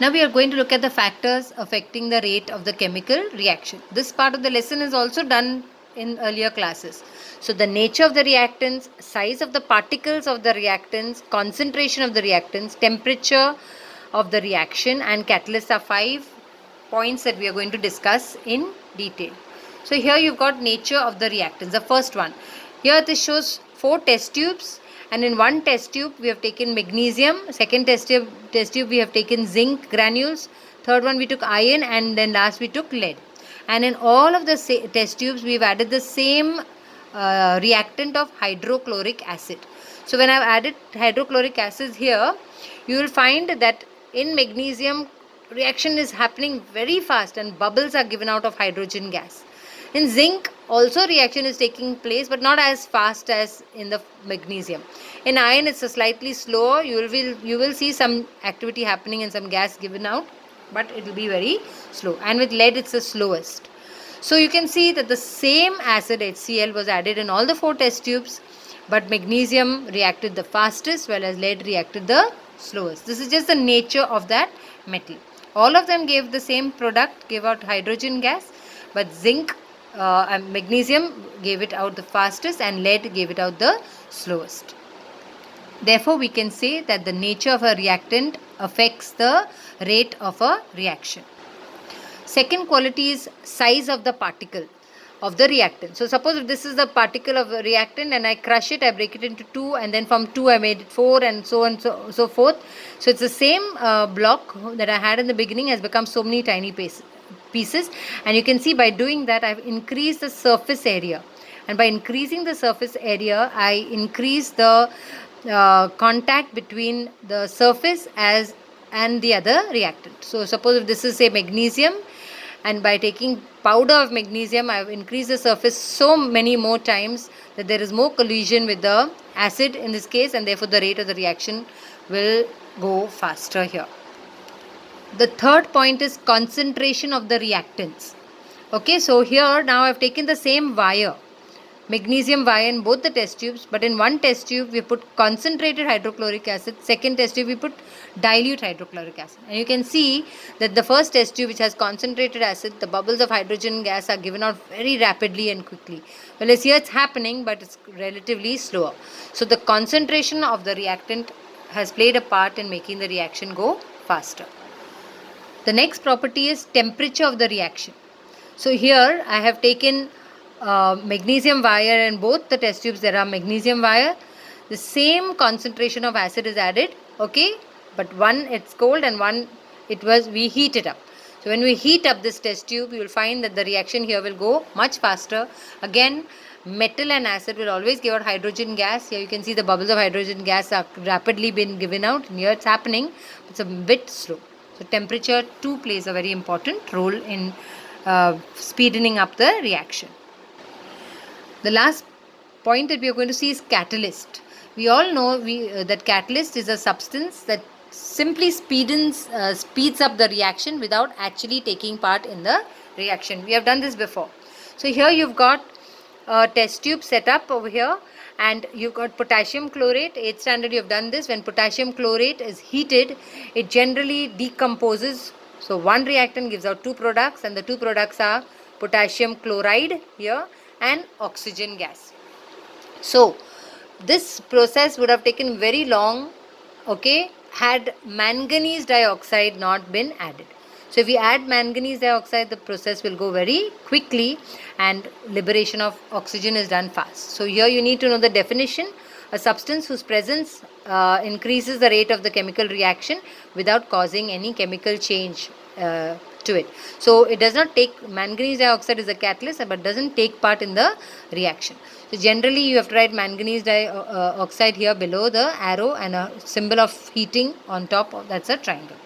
Now we are going to look at the factors affecting the rate of the chemical reaction. This part of the lesson is also done in earlier classes. So the nature of the reactants, size of the particles of the reactants, concentration of the reactants, temperature of the reaction, and catalysts are 5 points that we are going to discuss in detail. So here you've got nature of the reactants. The first one. Here this shows 4 test tubes, and in one test tube we have taken magnesium, second test tube we have taken zinc granules, third one we took iron, and then last we took lead. And in all of the test tubes we've added the same reactant of hydrochloric acid. So when I've added hydrochloric acid here, you will find that in magnesium reaction is happening very fast and bubbles are given out of hydrogen gas. In zinc also reaction is taking place, but not as fast as in the magnesium. In iron it's a slightly slower. You will see some activity happening and some gas given out, but it will be very slow. And with lead it's the slowest. So you can see that the same acid HCl was added in all the 4 test tubes, but magnesium reacted the fastest, whereas lead reacted the slowest. This is just the nature of that metal. All of them gave the same product, gave out hydrogen gas, but zinc and magnesium gave it out the fastest and lead gave it out the slowest. Therefore, we can say that the nature of a reactant affects the rate of a reaction. Second quality is size of the particle of the reactant. So suppose if this is the particle of a reactant and I crush it, I break it into 2, and then from 2 I made it 4, and so on so forth. So it's the same block that I had in the beginning has become so many tiny pieces, and you can see by doing that I've increased the surface area, and by increasing the surface area I increase the contact between the surface and the other reactant. So suppose if this is say magnesium, and by taking powder of magnesium I have increased the surface so many more times that there is more collision with the acid in this case, and therefore the rate of the reaction will go faster here. The third point is concentration of the reactants. Okay, so here now I have taken the same wire, magnesium wire, in both the test tubes, but in one test tube we put concentrated hydrochloric acid, second test tube we put dilute hydrochloric acid, and you can see that the first test tube which has concentrated acid, the bubbles of hydrogen gas are given out very rapidly and quickly, whereas here it's happening but it's relatively slower. So the concentration of the reactant has played a part in making the reaction go faster. The next property is temperature of the reaction. So here I have taken magnesium wire, in both the test tubes there are magnesium wire. The same concentration of acid is added, okay, but one it's cold and one we heat it up. So when we heat up this test tube, you will find that the reaction here will go much faster. Again, metal and acid will always give out hydrogen gas. Here you can see the bubbles of hydrogen gas are rapidly being given out. Here it's happening, it's a bit slow. So temperature too plays a very important role in speeding up the reaction. The last point that we are going to see is catalyst. We all know that catalyst is a substance that simply speeds up the reaction without actually taking part in the reaction. We have done this before. So here you've got a test tube set up over here, and you've got potassium chlorate. 8th standard you have done this. When potassium chlorate is heated, it generally decomposes. So one reactant gives out 2 products, and the 2 products are potassium chloride here and oxygen gas. So this process would have taken very long, okay, had manganese dioxide not been added. So if we add manganese dioxide, the process will go very quickly and liberation of oxygen is done fast. So here you need to know the definition: a substance whose presence increases the rate of the chemical reaction without causing any chemical change to it. So it does not take, manganese dioxide is a catalyst but doesn't take part in the reaction. So generally you have to write manganese dioxide here below the arrow and a symbol of heating on top of, that's a triangle.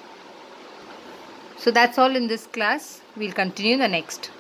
So that's all in this class. We'll continue in the next.